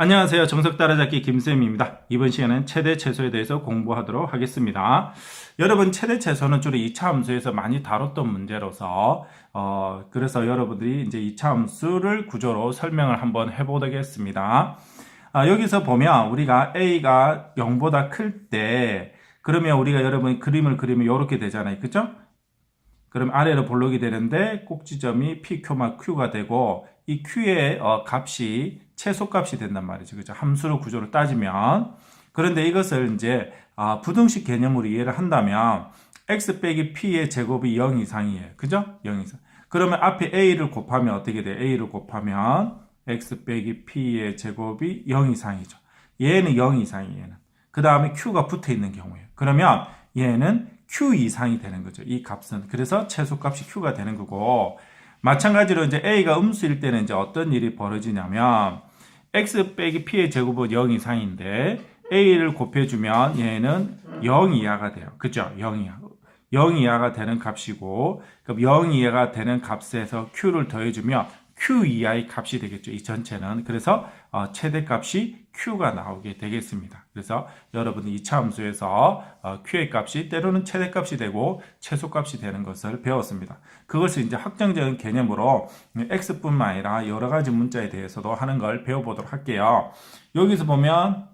안녕하세요. 정석 따라잡기 김쌤입니다. 이번 시간은 최대 최소에 대해서 공부하도록 하겠습니다. 여러분, 최대 최소는 주로 2차 함수에서 많이 다뤘던 문제로서 그래서 여러분들이 이제 2차 함수를 구조로 설명을 한번 해보겠습니다. 여기서 보면 우리가 a가 0보다 클 때 그러면 우리가 여러분 그림을 그리면 이렇게 되잖아요. 그죠? 그럼 아래로 볼록이 되는데 꼭지점이 P, Q, Q가 되고 이 Q의 값이 최소값이 된단 말이죠. 그죠? 함수로 구조를 따지면. 그런데 이것을 이제 부등식 개념으로 이해를 한다면 x 빼기 p의 제곱이 0 이상이에요. 그죠? 0 이상. 그러면 앞에 a를 곱하면 어떻게 돼요? a를 곱하면 x 빼기 p의 제곱이 0 이상이죠. 얘는 0 이상이에요. 얘는. 그 다음에 q가 붙어 있는 경우에요. 그러면 얘는 q 이상이 되는 거죠. 이 값은. 그래서 최소값이 q가 되는 거고, 마찬가지로 이제 a가 음수일 때는 이제 어떤 일이 벌어지냐면 x 빼기 p의 제곱은 0 이상인데 a를 곱해주면 얘는 0 이하가 돼요. 그죠? 0 이하. 0 이하가 되는 값이고, 그럼 0 이하가 되는 값에서 q를 더해주면 q 이하의 값이 되겠죠. 이 전체는. 그래서 최대값이 q가 나오게 되겠습니다. 그래서 여러분이 2차 함수에서 q의 값이 때로는 최대값이 되고 최소값이 되는 것을 배웠습니다. 그것을 이제 확정적인 개념으로 x뿐만 아니라 여러 가지 문자에 대해서도 하는 걸 배워보도록 할게요. 여기서 보면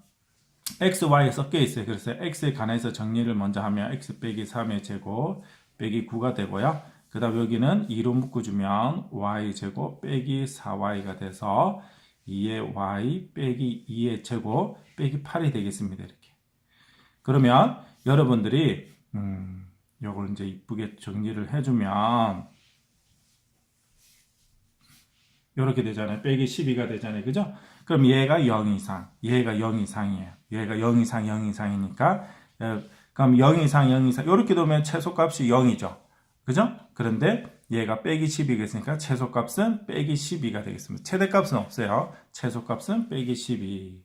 x, y 섞여 있어요. 그래서 x에 관해서 정리를 먼저 하면 x 빼기 3의 제곱 빼기 9가 되고요. 그 다음 여기는 2로 묶어주면 y제곱 빼기 4y가 돼서 2의 y 빼기 2의 제곱 빼기 8이 되겠습니다. 이렇게. 그러면 여러분들이 요걸 이제 이쁘게 정리를 해주면 이렇게 되잖아요. 빼기 12가 되잖아요. 그죠? 그럼 얘가 0 이상, 얘가 0 이상이에요. 얘가 0 이상, 0 이상이니까 그럼 0 이상, 0 이상 이렇게 되면 최소값이 0이죠. 그죠? 그런데 얘가 빼기 12가 있으니까 최소값은 빼기 12가 되겠습니다. 최대값은 없어요. 최소값은 빼기 12.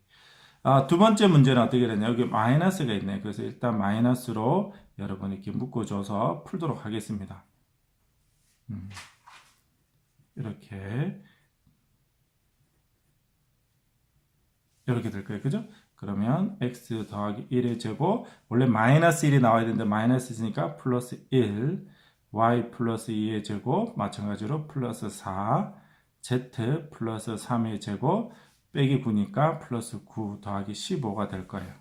두 번째 문제는 어떻게 되냐? 여기 마이너스가 있네요. 그래서 일단 마이너스로 여러분 이렇게 묶어줘서 풀도록 하겠습니다. 이렇게 될 거예요. 그죠? 그러면 x 더하기 1의 제곱, 원래 마이너스 1이 나와야 되는데 마이너스 있으니까 플러스 1, y 플러스 2의 제곱, 마찬가지로 플러스 4, z 플러스 3의 제곱, 빼기 9니까 플러스 9 더하기 15가 될 거예요.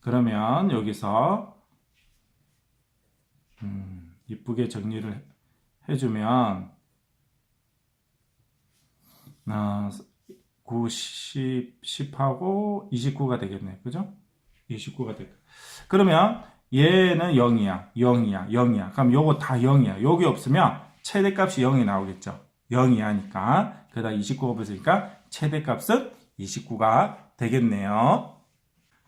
그러면 여기서 이쁘게 정리를 해주면 9, 10, 10하고 29가 되겠네요. 그죠? 29가 될까. 그러면 얘는 0이야. 0이야. 0이야. 그럼 요거 다 0이야. 여기 없으면 최대값이 0이 나오겠죠. 0 이하니까. 그러다 29가 없으니까 최대값은 29가 되겠네요.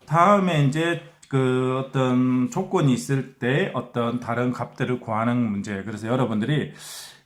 다음에 이제 그 어떤 조건이 있을 때 어떤 다른 값들을 구하는 문제예요. 그래서 여러분들이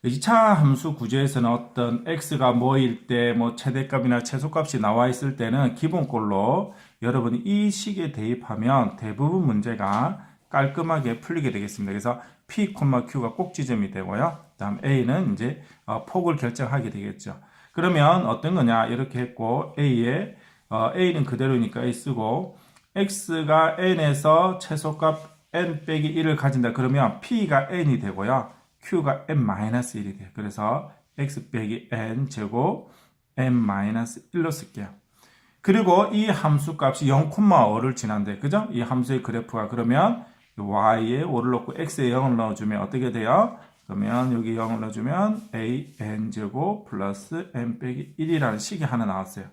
2차 함수 구조에서는 어떤 x가 뭐일 때 뭐 최대값이나 최소값이 나와 있을 때는 기본꼴로 여러분이 이 식에 대입하면 대부분 문제가 깔끔하게 풀리게 되겠습니다. 그래서 p, q가 꼭지점이 되고요. 다음 a는 이제 폭을 결정하게 되겠죠. 그러면 어떤 거냐 이렇게 했고 a는 그대로니까 a 쓰고 x가 n에서 최소값 n 빼기 1을 가진다. 그러면 p가 n이 되고요. q가 n-1이 돼요. 그래서 x 빼기 n 제곱 n-1로 쓸게요. 그리고 이 함수 값이 0,5를 지난대. 그죠? 이 함수의 그래프가 그러면 y에 5를 넣고 x에 0을 넣어주면 어떻게 돼요? 그러면 여기 0을 넣어주면 a n 제곱 플러스 n 빼기 1이라는 식이 하나 나왔어요.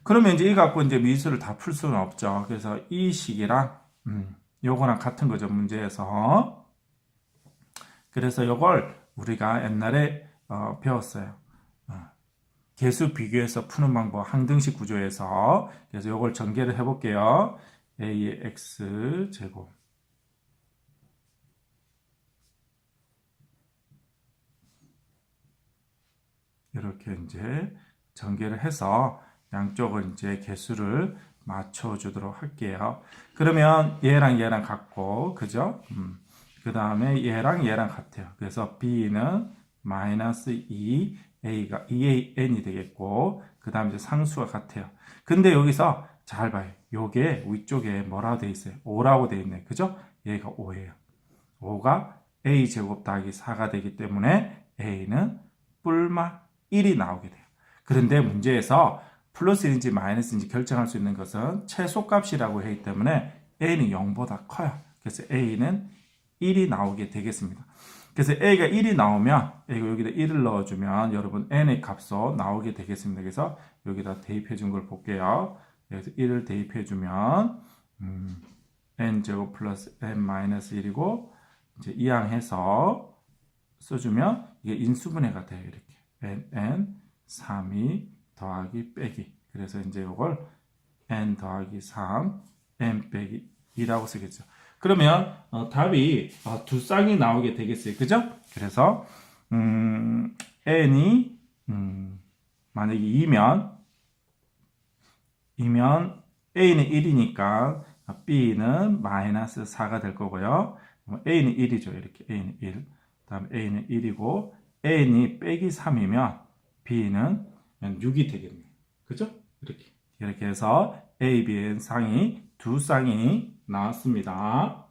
그러면 이제 이 갖고 이제 미수를 다 풀 수는 없죠. 그래서 이 식이랑 요거랑 같은 거죠. 문제에서. 그래서 이걸 우리가 옛날에 배웠어요. 개수 비교해서 푸는 방법, 항등식 구조에서. 그래서 이걸 전개를 해볼게요. a의 x 제곱 이렇게 이제 전개를 해서 양쪽을 이제 개수를 맞춰주도록 할게요. 그러면 얘랑 얘랑 같고, 그죠? 그 다음에 얘랑 얘랑 같아요. 그래서 b는 마이너스 2, a가 2an이 되겠고, 그 다음 이제 상수가 같아요. 근데 여기서 잘 봐요. 요게 위쪽에 뭐라고 돼 있어요? 5라고 돼 있네. 그죠? 얘가 5예요. 5가 a제곱 더하기 4가 되기 때문에 a는 뿔마 1이 나오게 돼요. 그런데 문제에서 플러스인지 마이너스인지 결정할 수 있는 것은 최소값이라고 하기 때문에 a는 0보다 커요. 그래서 a는 1이 나오게 되겠습니다. 그래서 a가 1이 나오면 a가 여기다 1을 넣어주면 여러분 n의 값도 나오게 되겠습니다. 그래서 여기다 대입해 준 걸 볼게요. 그래서 1을 대입해 주면 n제곱 플러스 n 마이너스 1이고 이제 이항해서 써주면 이게 인수분해가 돼요. 이렇게 n 3이 더하기 빼기. 그래서 이제 이걸 n 더하기 3 n 빼기 2라고 쓰겠죠. 그러면 답이 두 쌍이 나오게 되겠어요. 그죠? 그래서 n이 만약에 2면 a는 1이니까 b는 마이너스 4가 될 거고요. a는 1이죠. 이렇게 a는 1. 다음 a는 1이고 n이 빼기 3이면 b는 6이 되겠네요. 그죠? 이렇게 해서 a, b의 쌍이 두 쌍이 나왔습니다.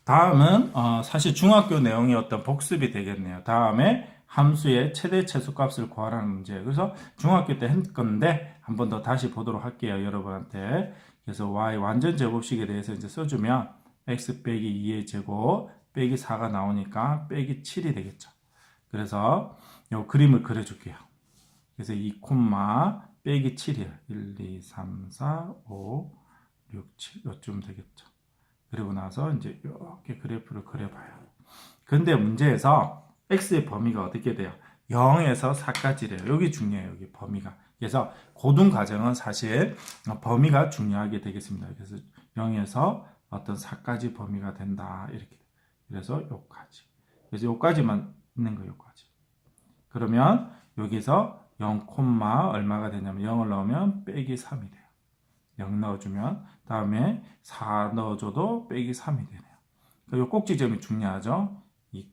다음은 사실 중학교 내용이 어떤 복습이 되겠네요. 다음에 함수의 최대 최소값을 구하라는 문제예요. 그래서 중학교 때 했 건데 한 번 더 다시 보도록 할게요. 여러분한테. 그래서 y 완전 제곱식에 대해서 이제 써주면 x 빼기 2의 제곱 빼기 4가 나오니까 빼기 7이 되겠죠. 그래서 이 그림을 그려줄게요. 그래서 2 콤마 빼기 7이에요. 1, 2, 3, 4, 5, 6, 7 요쯤 되겠죠. 그리고 나서 이제 이렇게 그래프를 그려봐요. 근데 문제에서 x의 범위가 어떻게 돼요? 0에서 4까지래요. 여기 중요해요. 여기 범위가. 그래서 고등 과정은 사실 범위가 중요하게 되겠습니다. 그래서 0에서 어떤 4까지 범위가 된다. 이렇게. 그래서 요까지. 그래서 요까지만 있는 거예요. 요까지. 그러면 여기서 0, 얼마가 되냐면 0을 넣으면 빼기 3이 돼요. 0 넣어주면 다음에 4 넣어줘도 빼기 3이 되네요. 이 꼭지점이 중요하죠. 2,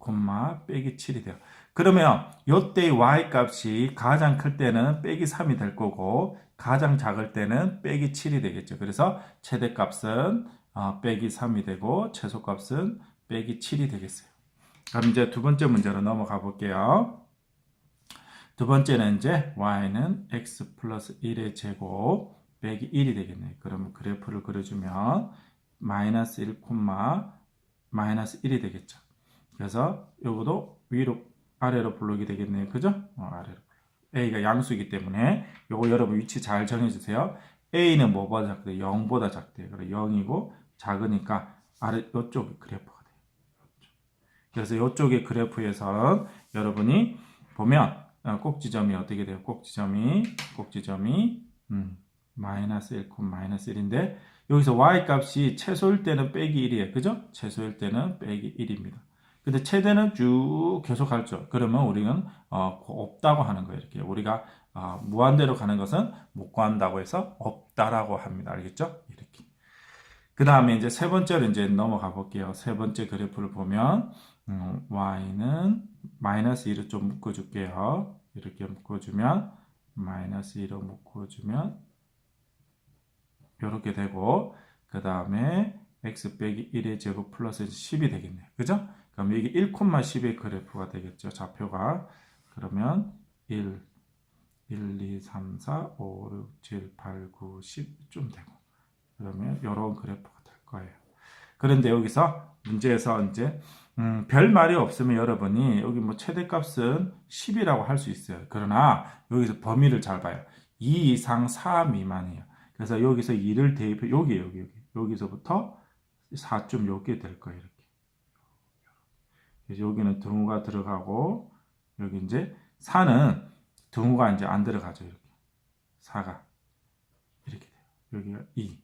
빼기 7이 돼요. 그러면 이때의 y 값이 가장 클 때는 빼기 3이 될 거고 가장 작을 때는 빼기 7이 되겠죠. 그래서 최대값은 빼기 3이 되고 최소값은 빼기 7이 되겠어요. 그럼 이제 두 번째 문제로 넘어가 볼게요. 두 번째는 이제 y는 x 플러스 1의 제곱 빼기 1이 되겠네요. 그러면 그래프를 그려주면 마이너스 1, 마이너스 1이 되겠죠. 그래서 요거도 위로 아래로 블록이 되겠네요. 그죠? 아래로. a가 양수이기 때문에 요거 여러분 위치 잘 정해주세요. a는 뭐보다 작대요? 0보다 작대요. 그래서 0이고 작으니까 아래 요쪽 그래프가 돼요. 그래서 요쪽의 그래프에서 여러분이 보면 꼭지점이 어떻게 돼요? 꼭지점이 마이너스 1, 마이너스 1인데 여기서 y 값이 최소일 때는 빼기 1이에요. 그죠? 최소일 때는 빼기 1입니다. 근데 최대는 쭉 계속 갈죠. 그러면 우리는 없다고 하는 거예요. 이렇게 우리가 무한대로 가는 것은 못 구한다고 해서 없다라고 합니다. 알겠죠? 이렇게. 그 다음에 이제 세 번째로 이제 넘어가 볼게요. 세 번째 그래프를 보면 y는 마이너스 2를 좀 묶어줄게요. 이렇게 묶어주면 마이너스 2로 묶어주면 이렇게 되고 그 다음에 x 빼기 1의 제곱 플러스 10이 되겠네요. 그죠? 그럼 이게 1,10의 그래프가 되겠죠. 좌표가. 그러면 1, 2, 3, 4, 5, 6, 7, 8, 9, 10쯤 되고 그러면 이런 그래프가 될 거예요. 그런데 여기서 문제에서 이제 별 말이 없으면 여러분이 여기 뭐 최대값은 10이라고 할 수 있어요. 그러나 여기서 범위를 잘 봐요. 2 이상 4 미만이에요. 그래서 여기서 2를 대입해 여기서부터 4점 요게 될 거예요. 이렇게. 그래서 여기는 등호가 들어가고 여기 이제 4는 등호가 이제 안 들어가죠. 이렇게. 4가 이렇게 돼요. 여기가 2.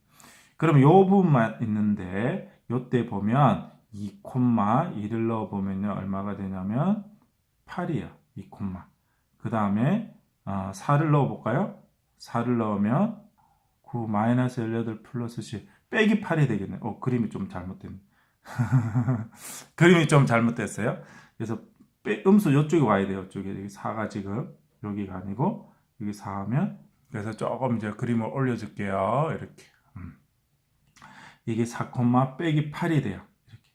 그럼 요 부분만 있는데 요때 보면 2, 2를 넣어 보면요. 얼마가 되냐면 8이에요. 2, 그 다음에 4를 넣어 볼까요? 4를 넣으면 9 마이너스 18 플러스 10 빼기 8이 되겠네. 그림이 좀 잘못됐네. 그림이 좀 잘못됐어요. 그래서 음수 이쪽에 와야 돼요. 이쪽에 4가 지금 여기가 아니고 여기 4하면 그래서 조금 이제 그림을 올려줄게요. 이렇게 이게 4, 빼기 8이 돼요. 이렇게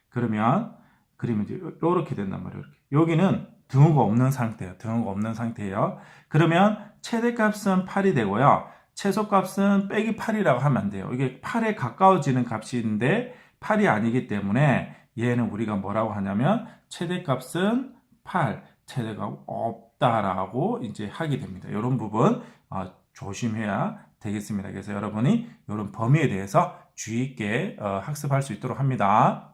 그러면 그림이 이제 이렇게 된단 말이에요. 이렇게. 여기는 등호가 없는 상태예요. 등호가 없는 상태예요. 그러면 최대값은 8이 되고요. 최소값은 빼기 8이라고 하면 안 돼요. 이게 8에 가까워지는 값인데 8이 아니기 때문에 얘는 우리가 뭐라고 하냐면 최대값은 8, 최대값 없다라고 이제 하게 됩니다. 이런 부분 조심해야 되겠습니다. 그래서 여러분이 이런 범위에 대해서 주의 있게 학습할 수 있도록 합니다.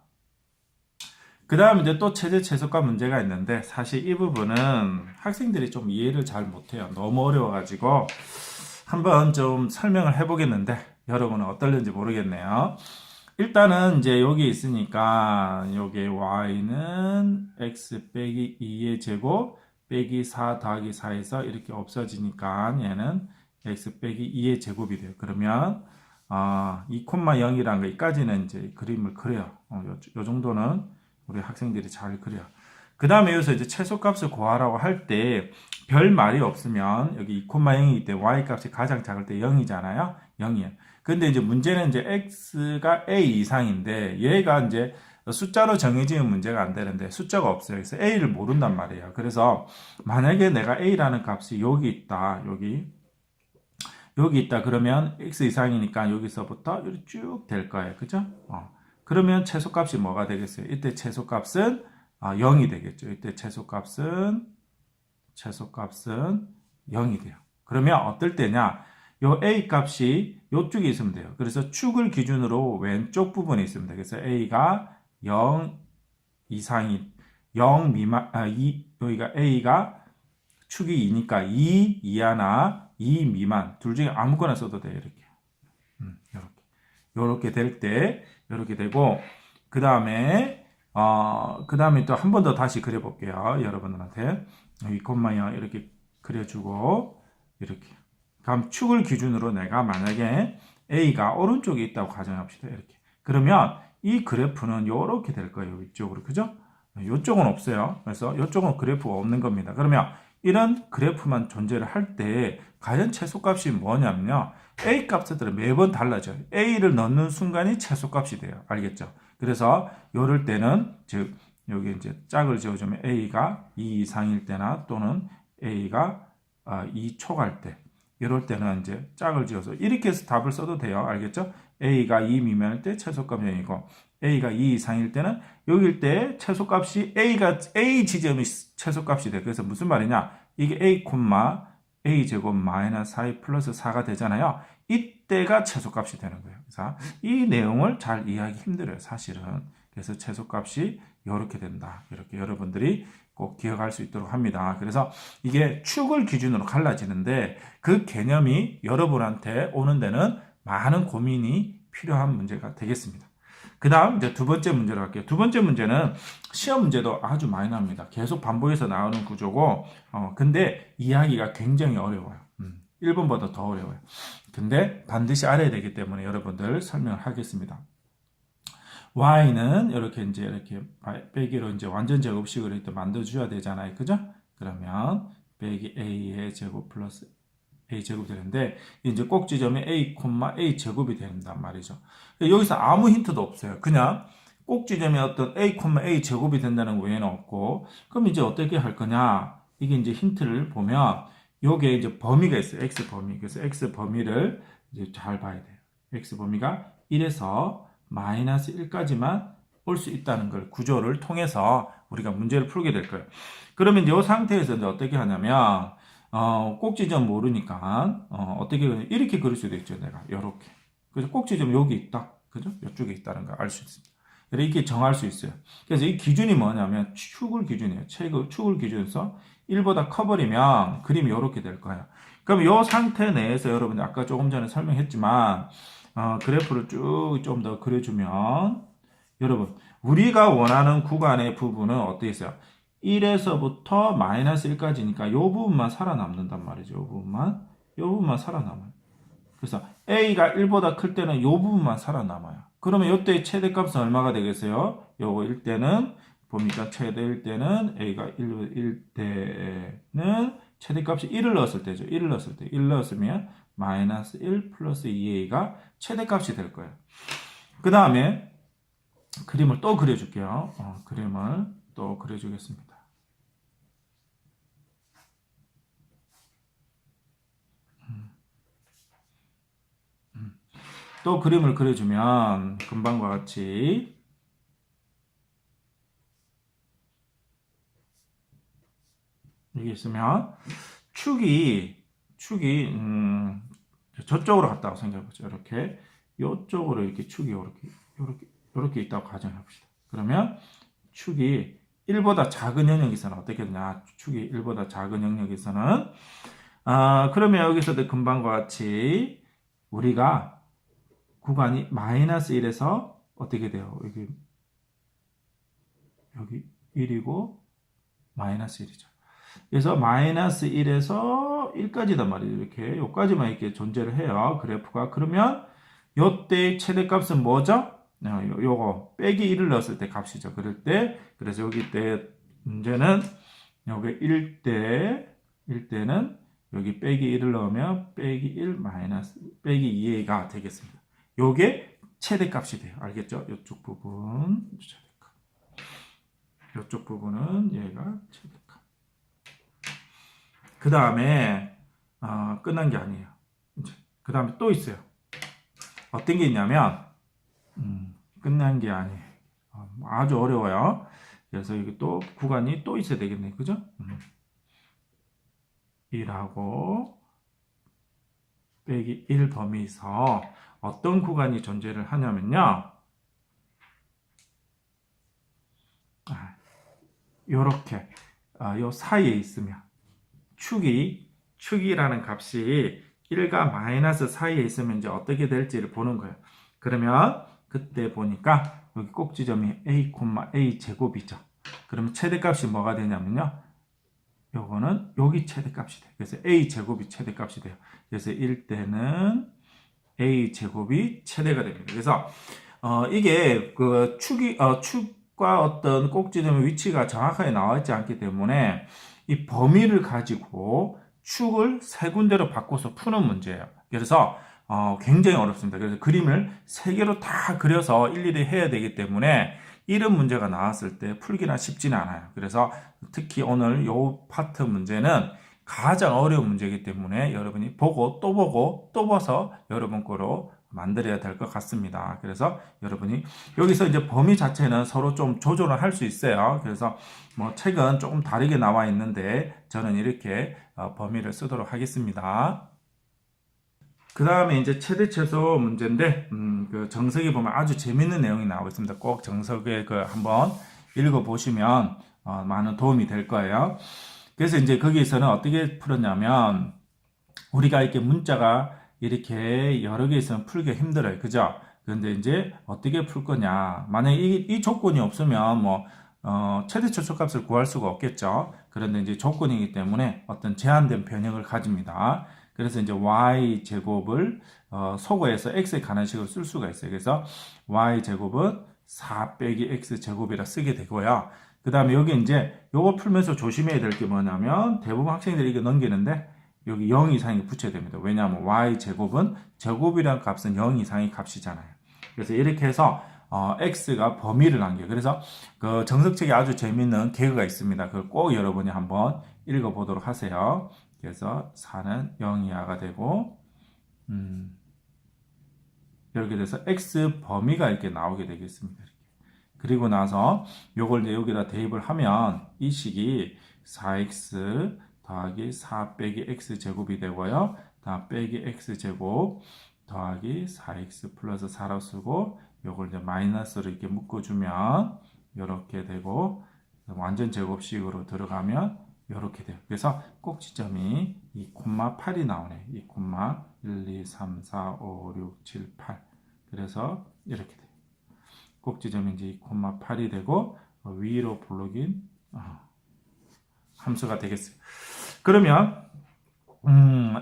그 다음 이제 또 최대 최소값 문제가 있는데 사실 이 부분은 학생들이 좀 이해를 잘 못해요. 너무 어려워가지고 한번 좀 설명을 해보겠는데 여러분은 어떨는지 모르겠네요. 일단은 이제 여기 있으니까 여기 y는 x 빼기 2의 제곱 빼기 4 더하기 4에서 이렇게 없어지니까 얘는 x 빼기 2의 제곱이 돼요. 그러면 2,0이라는 거기까지는 이제 그림을 그려요. 요 정도는 우리 학생들이 잘 그려요. 그 다음에 여기서 이제 최소값을 구하라고 할 때 별 말이 없으면 여기 2,0이기 때문에 y값이 가장 작을 때 0이잖아요. 0이에요. 근데 이제 문제는 이제 x가 a 이상인데 얘가 이제 숫자로 정해지는 문제가 안 되는데 숫자가 없어요. 그래서 a를 모른단 말이에요. 그래서 만약에 내가 a라는 값이 여기 있다. 여기 있다. 그러면 x 이상이니까 여기서부터 이렇게 쭉 될 거예요. 그죠? 그러면 최소값이 뭐가 되겠어요? 이때 최소값은 0이 되겠죠. 이때 최소값은 0이 돼요. 그러면 어떨 때냐? 요 a 값이 요쪽에 있으면 돼요. 그래서 축을 기준으로 왼쪽 부분에 있으면 돼요. 그래서 a가 0 이상이 0 미만 여기가 a가 축이 2니까 2 이하나 2 미만 둘 중에 아무거나 써도 돼요. 이렇게. 요렇게 될 때 이렇게 되고 그 다음에 또 한 번 더 다시 그려볼게요. 여러분들한테 2,0 이렇게 그려주고 이렇게 그럼 축을 기준으로 내가 만약에 A가 오른쪽에 있다고 가정합시다. 이렇게 그러면 이 그래프는 이렇게 될 거예요. 이쪽으로 그죠? 이쪽은 없어요. 그래서 이쪽은 그래프가 없는 겁니다. 그러면 이런 그래프만 존재를 할 때 과연 최소값이 뭐냐면요. A 값들은 매번 달라져요. A를 넣는 순간이 최소값이 돼요. 알겠죠? 그래서 요럴 때는 즉 여기 이제 짝을 지어주면 A가 2 이상일 때나 또는 A가 2 초갈 때 이럴 때는 이제 짝을 지어서 이렇게 해서 답을 써도 돼요. 알겠죠? A가 2 미만일 때 최소값 0이고 A가 2 이상일 때는 여기일 때 최소값이 A 지점이 최소값이 돼. 그래서 무슨 말이냐? 이게 A, A 제곱 마이너스 4 플러스 4가 되잖아요. 이때가 최소값이 되는 거예요. 그래서 이 내용을 잘 이해하기 힘들어요. 사실은. 그래서 최소값이 이렇게 된다. 이렇게 여러분들이 꼭 기억할 수 있도록 합니다. 그래서 이게 축을 기준으로 갈라지는데 그 개념이 여러분한테 오는 데는 많은 고민이 필요한 문제가 되겠습니다. 그 다음 이제 두 번째 문제로 갈게요. 두 번째 문제는 시험 문제도 아주 많이 나옵니다. 계속 반복해서 나오는 구조고 근데 이해하기가 굉장히 어려워요. 1번보다 더 어려워요. 근데 반드시 알아야 되기 때문에 여러분들 설명을 하겠습니다. y는 이렇게 빼기로 이제 완전 제곱식으로 이렇게 만들어줘야 되잖아요. 그죠? 그러면 빼기 a의 제곱 플러스 a 제곱이 되는데 이제 꼭 지점이 a, a 제곱이 된단 말이죠. 여기서 아무 힌트도 없어요. 그냥 꼭 지점이 어떤 a, a 제곱이 된다는 외에는 없고 그럼 이제 어떻게 할 거냐? 이게 이제 힌트를 보면 요게 이제 범위가 있어요. x 범위. 그래서 x 범위를 이제 잘 봐야 돼요. x 범위가 1에서 마이너스 1까지만 올 수 있다는 걸 구조를 통해서 우리가 문제를 풀게 될 거예요. 그러면 이 상태에서 이제 어떻게 하냐면 꼭지점 모르니까 어떻게 이렇게 그릴 수도 있죠. 내가 이렇게. 그래서 꼭지점 여기 있다. 그죠? 이쪽에 있다는 걸 알 수 있습니다. 이렇게 정할 수 있어요. 그래서 이 기준이 뭐냐면 축을 기준이에요. 축을 기준에서 1보다 커버리면 그림이 이렇게 될 거예요. 그럼 이 상태 내에서 여러분이 아까 조금 전에 설명했지만 그래프를 쭉 좀 더 그려주면 여러분 우리가 원하는 구간의 부분은 어떻게 있어요? 1에서부터 마이너스 1까지니까 이 부분만 살아남는단 말이죠. 이 부분만 살아남아요. 그래서 A가 1보다 클 때는 이 부분만 살아남아요. 그러면 이때 최대값은 얼마가 되겠어요? 요거 1대는 보니까 최대일 때는 A가 1대는 최대값이 1을 넣었을 때죠. 1을 넣었을 때. 1 넣었으면 마이너스 1 플러스 2a가 최대값이 될 거예요. 그 다음에 그림을 또 그려줄게요. 그림을 또 그려주겠습니다. 또 그림을 그려주면 금방과 같이 여기 있으면 축이 저쪽으로 갔다고 생각해보죠. 이렇게 이쪽으로 이렇게 축이 이렇게 있다고 가정해봅시다. 그러면 축이 1보다 작은 영역에서는 어떻게 되냐? 축이 1보다 작은 영역에서는 그러면 여기서도 금방과 같이 우리가 구간이 마이너스 1에서 어떻게 돼요? 여기 1이고 마이너스 1이죠. 그래서 마이너스 1에서 1까지단 말이에요. 이렇게 여기까지만 이렇게 존재를 해요. 그래프가. 그러면 요때의 최대값은 뭐죠? 요거 빼기 1을 넣었을 때 값이죠. 그래서 여기 때 문제는 여기 1대는 여기 빼기 1을 넣으면 빼기 1 마이너스 빼기 2a가 되겠습니다. 요게 최대값이 돼요. 알겠죠? 이쪽 부분 최대값. 이쪽 부분은 얘가 최대값. 그 다음에 끝난 게 아니에요. 그 다음에 또 있어요. 어떤 게 있냐면 끝난 게 아니에요. 아주 어려워요. 그래서 여기 또 구간이 또 있어야 되겠네. 그죠? 1하고 빼기 1 범위에서 어떤 구간이 존재를 하냐면요. 요렇게 요 사이에 있으면 축이라는 값이 1과 마이너스 사이에 있으면 이제 어떻게 될지를 보는 거예요. 그러면 그때 보니까 여기 꼭지점이 a, 제곱이죠. 그러면 최대값이 뭐가 되냐면요. 요거는 여기 최대값이 돼요. 그래서 a 제곱이 최대값이 돼요. 그래서 1대는 a 제곱이 최대가 됩니다. 그래서 이게 그 축과 어떤 꼭지점의 위치가 정확하게 나와 있지 않기 때문에 이 범위를 가지고 축을 세 군데로 바꿔서 푸는 문제예요. 그래서 굉장히 어렵습니다. 그래서 그림을 세 개로 다 그려서 일일이 해야 되기 때문에 이런 문제가 나왔을 때 풀기가 쉽지는 않아요. 그래서 특히 오늘 이 파트 문제는 가장 어려운 문제이기 때문에 여러분이 보고 또 봐서 여러분 거로 만들어야 될 것 같습니다. 그래서 여러분이 여기서 이제 범위 자체는 서로 좀 조절을 할 수 있어요. 그래서 뭐 책은 조금 다르게 나와 있는데 저는 이렇게 범위를 쓰도록 하겠습니다. 그 다음에 이제 최대 최소 문제인데 그 정석에 보면 아주 재밌는 내용이 나오고 있습니다. 꼭 정석에 그 한번 읽어보시면 많은 도움이 될 거예요. 그래서 이제 거기에서는 어떻게 풀었냐면 우리가 이렇게 문자가 이렇게 여러 개 있으면 풀기가 힘들어요. 그죠? 그런데 이제 어떻게 풀 거냐. 만약에 이 조건이 없으면 뭐 최대 최소값을 구할 수가 없겠죠. 그런데 이제 조건이기 때문에 어떤 제한된 변형을 가집니다. 그래서 이제 y 제곱을 소거해서 x에 관한 식으로 쓸 수가 있어요. 그래서 y 제곱은 4 빼기 x 제곱이라 쓰게 되고요. 그 다음에 여기 이제 요거 풀면서 조심해야 될 게 뭐냐면 대부분 학생들이 이거 넘기는데 여기 0 이상이 붙여야 됩니다. 왜냐하면 y 제곱은 제곱이란 값은 0 이상의 값이잖아요. 그래서 이렇게 해서 x가 범위를 남겨요. 그래서 그 정석책에 아주 재밌는 개그가 있습니다. 그걸 꼭 여러분이 한번 읽어보도록 하세요. 그래서 4는 0 이하가 되고 이렇게 돼서 x 범위가 이렇게 나오게 되겠습니다. 그리고 나서 요걸 이제 여기다 대입을 하면 이 식이 4x 더하기 4 빼기 x 제곱이 되고요. 다 빼기 x 제곱 더하기 4x 플러스 4로 쓰고 요걸 이제 마이너스로 이렇게 묶어주면 이렇게 되고 완전 제곱식으로 들어가면 이렇게 돼요. 그래서 꼭지점이 2,8이 나오네. 2,1, 2, 3, 4, 5, 6, 7, 8. 그래서 이렇게 돼요. 꼭지점이 이제 2,8이 되고 위로 블록인 함수가 되겠어요. 그러면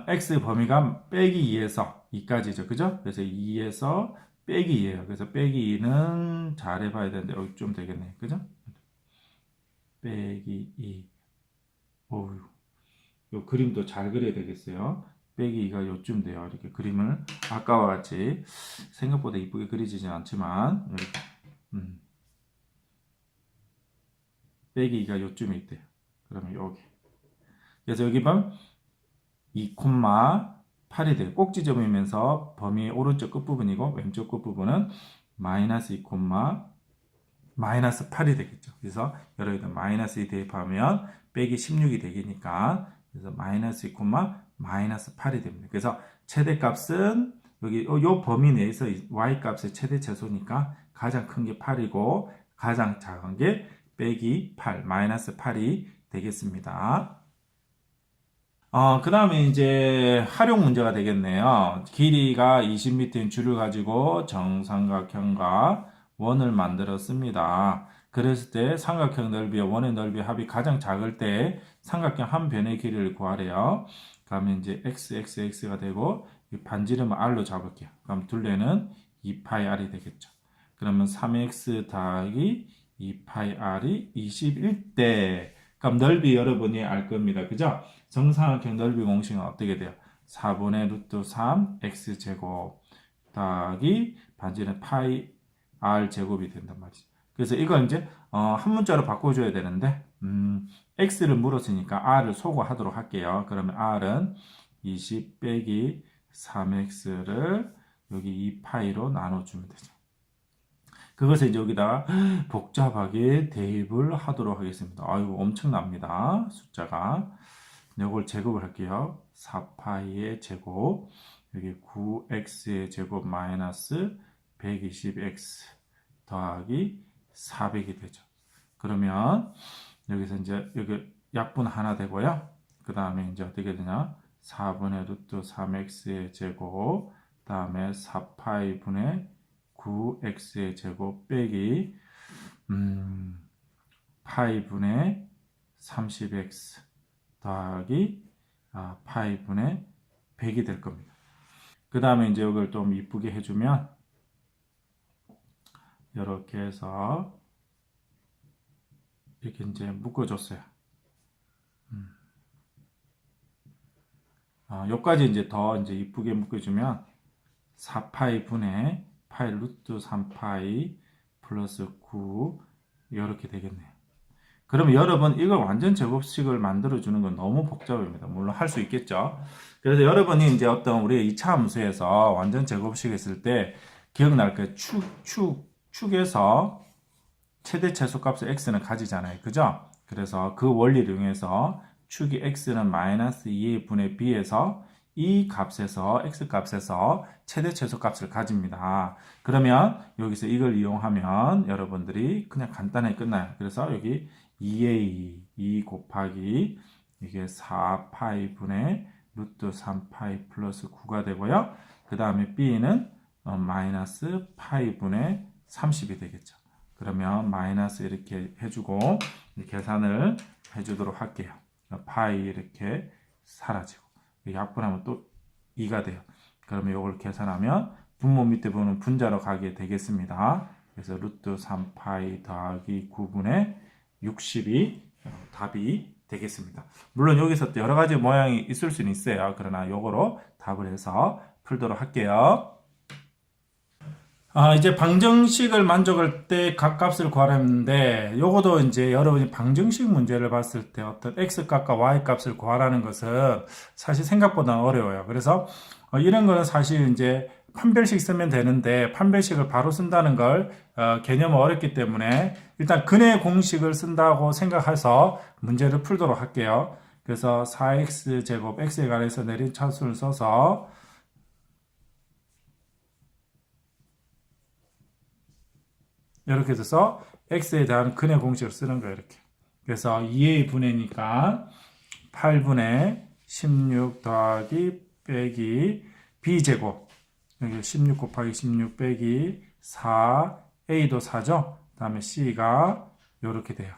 x 범위가 빼기 2에서 2까지죠. 그죠? 그래서 2에서 빼기 2예요. 그래서 빼기 2는 잘 해봐야 되는데 여기 좀 되겠네. 그죠? 빼기 2. 어휴. 요 그림도 잘 그려야 되겠어요. 빼기 2가 요쯤 돼요. 이렇게 그림을 아까와 같이 생각보다 이쁘게 그리지는 않지만 이렇게 빼기 2가 요쯤에 있대요. 그러면 여기. 그래서 여기 보면 2,8이 돼요. 꼭지점이면서 범위 오른쪽 끝부분이고 왼쪽 끝부분은 마이너스 2, 마이너스 8이 되겠죠. 그래서 여러분들 마이너스 2 대입하면 빼기 16이 되니까 그래서 마이너스 2, 마이너스 8이 됩니다. 그래서 최대값은 여기 요 범위 내에서 y값의 최대 최소니까 가장 큰 게 8이고 가장 작은 게 빼기 8, 마이너스 8이 되겠습니다. 그 다음에 이제 활용 문제가 되겠네요. 길이가 20m인 줄을 가지고 정삼각형과 원을 만들었습니다. 그랬을 때 삼각형 넓이와 원의 넓이 합이 가장 작을 때 삼각형 한 변의 길이를 구하래요. 그러면 이제 x가 되고 반지름을 r로 잡을게요. 그럼 둘레는 2πr이 되겠죠. 그러면 3x 더하기 2πr이 21대. 그럼 넓이 여러분이 알 겁니다. 그죠? 정삼각형 넓이 공식은 어떻게 돼요? 4분의 루트 3 x제곱 더하기 반지름 파이 r 제곱이 된단 말이죠. 그래서 이걸 이제 한 문자로 바꿔줘야 되는데 x를 물었으니까 r을 소거하도록 할게요. 그러면 r은 20 빼기 3x를 여기 2파이로 나눠주면 되죠. 그것을 이제 여기다 복잡하게 대입을 하도록 하겠습니다. 아이고 엄청납니다. 숫자가. 이걸 제곱을 할게요. 4파이의 제곱 여기 9x의 제곱 마이너스 120x 더하기 400이 되죠. 그러면 여기서 이제 여기 약분 하나 되고요. 그 다음에 이제 어떻게 되냐? 4분의 루트 3x의 제곱 다음에 4파이 분의 9x의 제곱 빼기 파이 분의 30x 더하기 파이 분의 100이 될 겁니다. 그 다음에 이제 이걸 좀 이쁘게 해주면 이렇게 해서 이렇게 이제 묶어줬어요. 여기까지 이제 더 이제 이쁘게 묶어주면 4파이 분의 파이 루트 3파이 플러스 9 이렇게 되겠네요. 그러면 여러분 이걸 완전 제곱식을 만들어주는 건 너무 복잡합니다. 물론 할 수 있겠죠. 그래서 여러분이 이제 어떤 우리 2차 함수에서 완전 제곱식 했을 때 기억날 거예요. 축에서 최대 최소값을 x는 가지잖아요. 그죠? 그래서 그 원리를 이용해서 축이 x는 마이너스 2의 분의 b에서 이 값에서 x 값에서 최대 최소값을 가집니다. 그러면 여기서 이걸 이용하면 여러분들이 그냥 간단하게 끝나요. 그래서 여기 2a 2 곱하기 이게 4파이 분의 루트 3파이 플러스 9가 되고요. 그 다음에 b는 마이너스 파이 분의 30이 되겠죠. 그러면 마이너스 이렇게 해주고 계산을 해주도록 할게요. 파이 이렇게 사라지고 약분하면 또 2가 돼요. 그러면 이걸 계산하면 분모 밑에 보면 분자로 가게 되겠습니다. 그래서 루트 3파이 더하기 9분의 60이 답이 되겠습니다. 물론 여기서 또 여러 가지 모양이 있을 수는 있어요. 그러나 요거로 답을 해서 풀도록 할게요. 이제 방정식을 만족할 때 값을 구하라는데 요것도 이제 여러분이 방정식 문제를 봤을 때 어떤 x값과 y값을 구하라는 것은 사실 생각보다 어려워요. 그래서 이런 거는 사실 이제 판별식 쓰면 되는데 판별식을 바로 쓴다는 걸 개념은 어렵기 때문에 일단 근의 공식을 쓴다고 생각해서 문제를 풀도록 할게요. 그래서 4x 제곱 x에 관해서 내린 차수를 써서 이렇게 해서 x에 대한 근의 공식을 쓰는 거예요. 이렇게. 그래서 2a 분의니까 8분의 16 더하기 빼기 b제곱 여기 16 곱하기 16 빼기 4 a도 4죠. 그 다음에 c가 이렇게 돼요.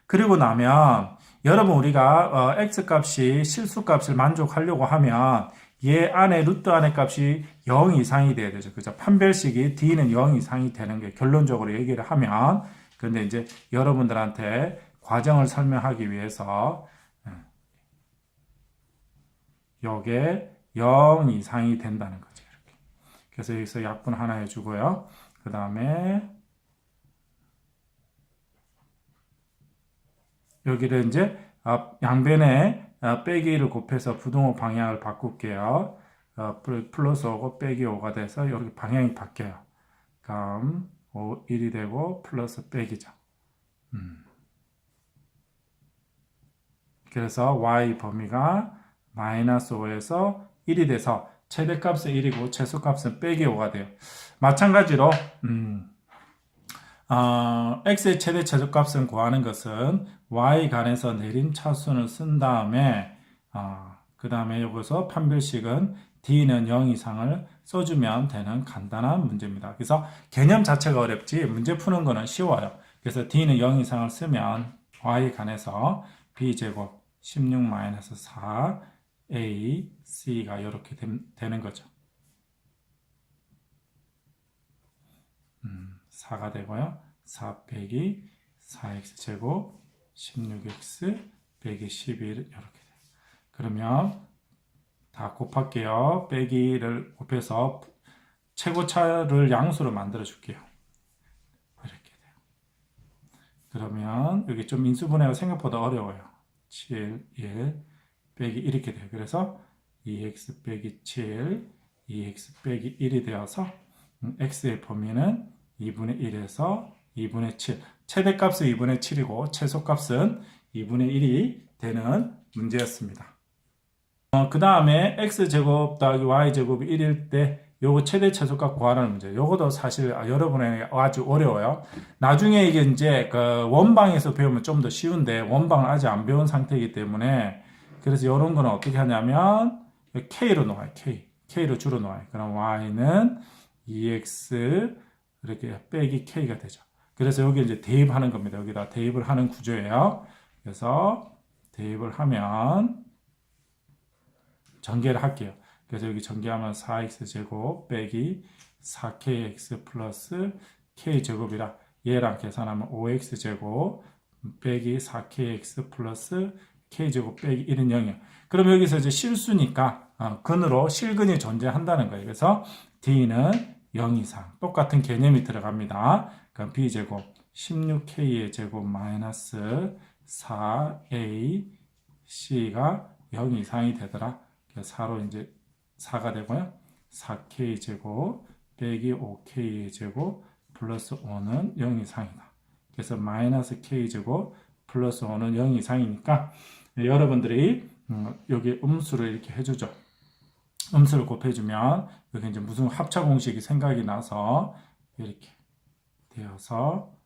그리고 나면 여러분 우리가 x값이 실수값을 만족하려고 하면 얘 안에 루트 안에 값이 0 이상이 돼야 되죠. 그죠? 판별식이 d는 0 이상이 되는 게 결론적으로 얘기를 하면 근데 이제 여러분들한테 과정을 설명하기 위해서 요게 0 이상이 된다는 거죠. 이렇게. 그래서 여기서 약분 하나 해주고요. 그 다음에 여기를 이제 양변에 빼기를 곱해서 부등호 방향을 바꿀게요. 플러스 5고 빼기 5가 돼서 이렇게 방향이 바뀌어요. 그럼 1이 되고 플러스 빼기죠. 그래서 y 범위가 마이너스 5에서 1이 돼서 최대값은 1이고 최소값은 빼기 5가 돼요. 마찬가지로 x의 최대 최소값을 구하는 것은 y간에서 내림차순을 쓴 다음에 그 다음에 여기서 판별식은 d는 0 이상을 써주면 되는 간단한 문제입니다. 그래서 개념 자체가 어렵지 문제 푸는 거는 쉬워요. 그래서 d는 0 이상을 쓰면 y간에서 b제곱 16-4 a, c가 이렇게 되는 거죠. 4가 되고요. 4 빼기 4x 제곱 16x 빼기 11 이렇게 돼요. 그러면 다 곱할게요. 빼기를 곱해서 최고차를 양수로 만들어 줄게요. 이렇게 돼요. 그러면 여기 좀 인수분해가 생각보다 어려워요. 7, 1 빼기 이렇게 돼요. 그래서 2x 빼기 7, 2x 빼기 1이 되어서 x의 범위는 2분의 1에서 2분의 7. 최대값은 2분의 7이고 최소값은 2분의 1이 되는 문제였습니다. 그 다음에 x제곱 더하기 y제곱이 1일 때 요거 최대 최소값 구하는 문제. 요것도 사실 여러분에게 아주 어려워요. 나중에 이게 이제 그 원방에서 배우면 좀 더 쉬운데 원방을 아직 안 배운 상태이기 때문에 그래서 이런 거는 어떻게 하냐면 k로 놓아요. k로 주로 놓아요. 그럼 y는 2x 이렇게 빼기 k가 되죠. 그래서 여기 이제 대입하는 겁니다. 여기다 대입을 하는 구조예요. 그래서 대입을 하면 전개를 할게요. 그래서 여기 전개하면 4x제곱 빼기 4kx 플러스 k제곱이라 얘랑 계산하면 5x제곱 빼기 4kx 플러스 k제곱 빼기 1은 0이에요. 그럼 여기서 이제 실수니까 근으로 실근이 존재한다는 거예요. 그래서 d는 0 이상 똑같은 개념이 들어갑니다. 그럼 b제곱 16k의 제곱 마이너스 4a c가 0 이상이 되더라. 4로 이제 4가 되고요. 4k 제곱 빼기 5k 제곱 플러스 5는 0 이상이다. 그래서 마이너스 k 제곱 플러스 5는 0 이상이니까 여러분들이 여기 음수를 이렇게 해주죠. 음수를 곱해주면 여기 이제 무슨 합차 공식이 생각이 나서 이렇게 되어서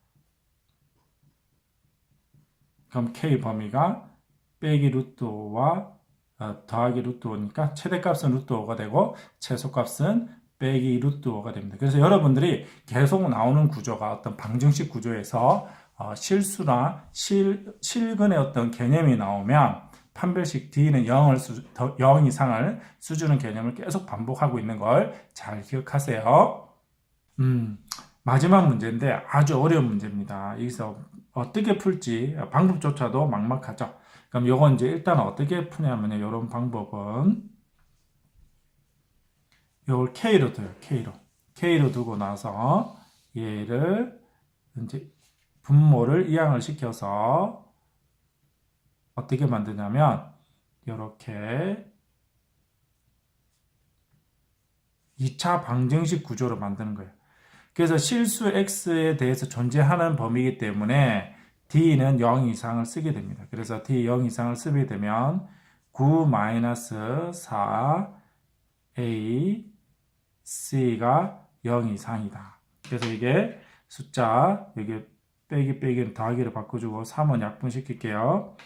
그럼 k 범위가 빼기 루트 5와 더하기 루트 5니까 최대값은 루트 5가 되고 최소값은 빼기 루트 5가 됩니다. 그래서 여러분들이 계속 나오는 구조가 어떤 방정식 구조에서 실수나 실근의 어떤 개념이 나오면 판별식 D는 0 이상을 수주는 개념을 계속 반복하고 있는 걸 잘 기억하세요. 마지막 문제인데 아주 어려운 문제입니다. 여기서 어떻게 풀지 방법조차도 막막하죠. 그럼 요건 이제 일단 어떻게 푸냐면요. 이런 방법은 요걸 K로 둬요. K로 두고 나서 얘를 이제 분모를 이항을 시켜서 어떻게 만드냐면 이렇게 2차 방정식 구조로 만드는 거예요. 그래서 실수 x에 대해서 존재하는 범위이기 때문에 d는 0 이상을 쓰게 됩니다. 그래서 d 0 이상을 쓰게 되면 9-4 a c가 0 이상이다. 그래서 이게 숫자 여기 빼기는 더하기를 바꿔주고 3은 약분시킬게요.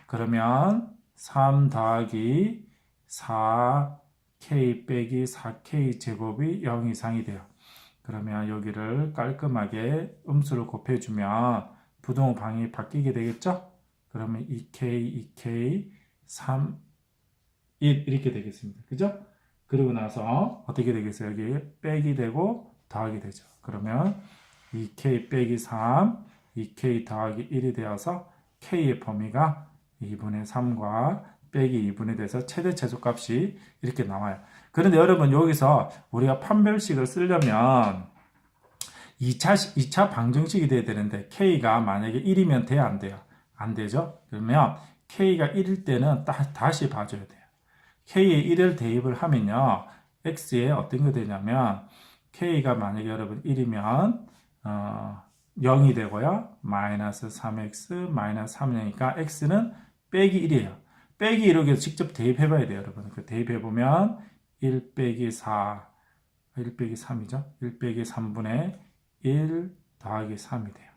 그러면 3 더하기 4k 빼기 4k 제곱이 0 이상이 돼요. 그러면 여기를 깔끔하게 음수를 곱해주면 부등호 방이 바뀌게 되겠죠? 그러면 2k, 3, 1 이렇게 되겠습니다. 그죠? 그리고 나서 어떻게 되겠어요? 여기 빼기 되고 더하기 되죠. 그러면 2k 빼기 3, 2k 더하기 1이 되어서 k의 범위가 2분의 3과 빼기 2분의 돼서 최대 최소값이 이렇게 나와요. 그런데 여러분 여기서 우리가 판별식을 쓰려면 2차 방정식이 돼야 되는데 K가 만약에 1이면 돼야 안 돼요? 안 되죠? 그러면 K가 1일 때는 다시 봐줘야 돼요. K에 1을 대입을 하면요. X에 어떤 게 되냐면 K가 만약에 여러분 1이면 0이 되고요. 마이너스 3X 마이너스 3이니까 X는 빼기 1이에요. 빼기 1을 직접 대입해 봐야 돼요. 여러분. 그 대입해 보면 1 빼기 4 1 빼기 3이죠. 1 빼기 3분의 1 더하기 3이 돼요.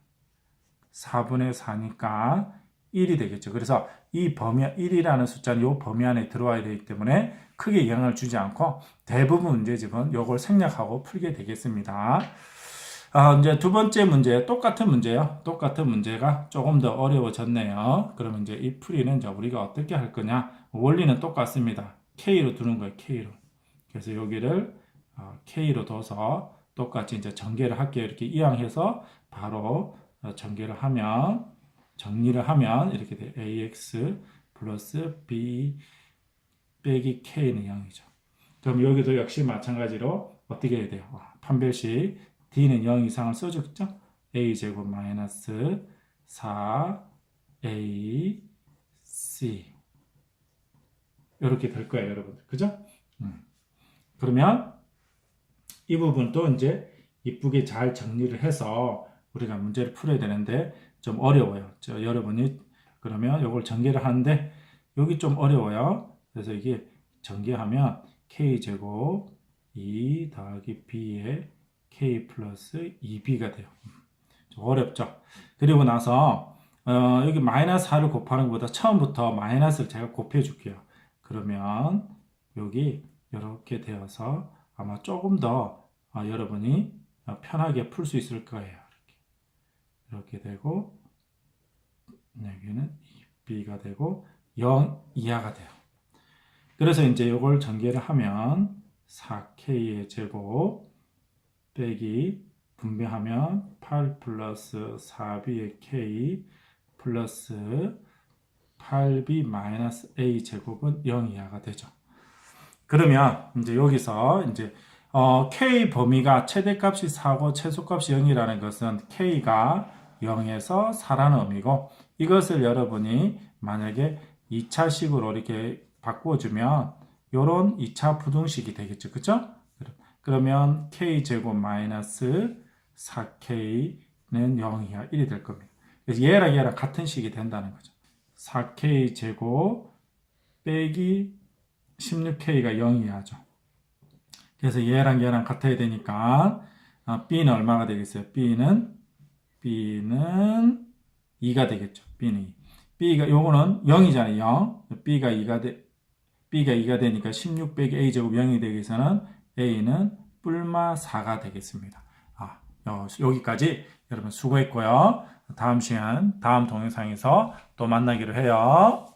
4분의 4니까 1이 되겠죠. 그래서 이 범위 1이라는 숫자는 이 범위 안에 들어와야 되기 때문에 크게 영향을 주지 않고 대부분 문제집은 이걸 생략하고 풀게 되겠습니다. 이제 두 번째 문제 똑같은 문제예요. 똑같은 문제가 조금 더 어려워졌네요. 그러면 이제 이 풀이는 이제 우리가 어떻게 할 거냐? 원리는 똑같습니다. K로 두는 거예요. K로. 그래서 여기를 K로 둬서 똑같이 이제 전개를 할게요. 이렇게 이항해서 바로 전개를 하면 정리를 하면 이렇게 돼. AX 플러스 B 빼기 K는 0이죠. 그럼 여기도 역시 마찬가지로 어떻게 해야 돼요? 판별식 D는 0 이상을 써줬죠? A제곱 마이너스 4AC 이렇게 될 거예요, 여러분들. 그죠? 그러면 이 부분도 이제 이쁘게 잘 정리를 해서 우리가 문제를 풀어야 되는데 좀 어려워요. 여러분이 그러면 이걸 전개를 하는데 여기 좀 어려워요. 그래서 이게 전개하면 K제곱 2 더하기 B에 K 플러스 2B가 돼요. 좀 어렵죠. 그리고 나서 여기 마이너스 4를 곱하는 것보다 처음부터 마이너스를 제가 곱해 줄게요. 그러면 여기 이렇게 되어서 아마 조금 더 여러분이 편하게 풀 수 있을 거예요. 이렇게 되고 여기는 B가 되고 0 이하가 돼요. 그래서 이제 이걸 전개를 하면 4K의 제곱 빼기 분배하면 8 플러스 4B의 K 플러스 8B 마이너스 A 제곱은 0 이하가 되죠. 그러면 이제 여기서 이제 K 범위가 최대값이 4고 최소값이 0이라는 것은 K가 0에서 4라는 의미고 이것을 여러분이 만약에 2차식으로 이렇게 바꿔주면 이런 2차 부등식이 되겠죠. 그쵸? 그러면 K제곱 마이너스 4K는 0 이하 1이 될 겁니다. 그래서 얘랑 같은 식이 된다는 거죠. 4K제곱 빼기 16K가 0 이하죠. 그래서 얘랑 같아야 되니까 B는 얼마가 되겠어요? B는 2가 되겠죠. B는 2. B가 요거는 0이잖아요. 0. B가 2가 되니까 16 빼기 A제곱 0이 되기 위해서는 A는 뿔마 4가 되겠습니다. 여기까지 여러분 수고했고요. 다음 시간 다음 동영상에서 또 만나기로 해요.